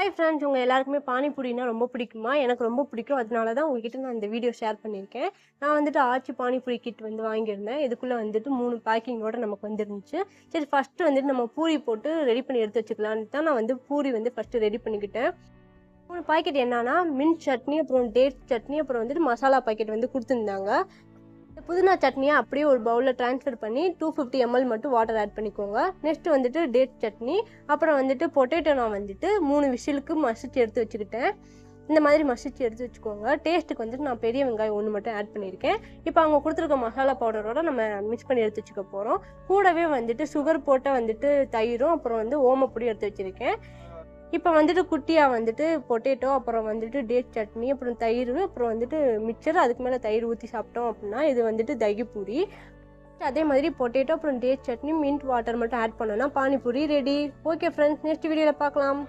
Hi friends, உங்கள் எல்லாருக்குமே பானிபூரினா ரொம்ப பிடிக்குமா? எனக்கு ரொம்ப பிடிக்கும். அதனால தான் உங்ககிட்ட நான் இந்த வீடியோ ஷேர் பண்ணியிருக்கேன். நான் வந்துட்டு ஆச்சி பானிபூரி கிட் வாங்கியிருந்தேன். இதுக்குள்ளே வந்துட்டு 3 பேக்கிங்கோட நமக்கு வந்துருந்துச்சு. சரி, ஃபஸ்ட்டு வந்துட்டு நம்ம பூரி போட்டு ரெடி பண்ணி எடுத்து வச்சுக்கலான்னு தான் நான் பூரி ஃபஸ்ட்டு ரெடி பண்ணிக்கிட்டேன். 3 பாக்கெட் என்னன்னா, மின்ட் சட்னி, அப்புறம் டேட் சட்னி, அப்புறம் வந்துட்டு மசாலா பாக்கெட் குடுத்துருந்தாங்க. இந்த புதினா சட்னியை அப்படியே ஒரு பவுலில் ட்ரான்ஸ்ஃபர் பண்ணி 250 ml மட்டும் வாட்டர் ஆட் பண்ணிக்கோங்க. நெக்ஸ்ட் வந்துட்டு டேட் சட்னி, அப்புறம் வந்துட்டு பொட்டேட்டோ நான் 3 விசிலுக்கு மசிச்சு எடுத்து வச்சுக்கிட்டேன். இந்த மாதிரி மசிச்சு எடுத்து வச்சுக்கோங்க. டேஸ்ட்டுக்கு வந்துட்டு நான் பெரிய வெங்காயம் 1 மட்டும் ஆட் பண்ணியிருக்கேன். இப்போ அவங்க கொடுத்துருக்க மசாலா பவுடரோட நம்ம மிக்ஸ் பண்ணி எடுத்து வச்சுக்க போகிறோம். கூடவே சுகர் போட்ட தயிரும், அப்புறம் ஓமப்பொடி எடுத்து வச்சுருக்கேன். இப்போ குட்டியாக பொட்டேட்டோ, அப்புறம் டேட் சட்னி, அப்புறம் தயிர், அப்புறம் மிக்சர், அதுக்கு மேலே தயிர் ஊற்றி சாப்பிட்டோம் அப்படின்னா இது தகி பூரி. அதே மாதிரி பொட்டேட்டோ, அப்புறம் டேட் சட்னி, மின்ட் வாட்டர் மட்டும் ஆட் பண்ணோன்னா panipuri ready. Okay friends, next வீடியோவில் பார்க்கலாம்.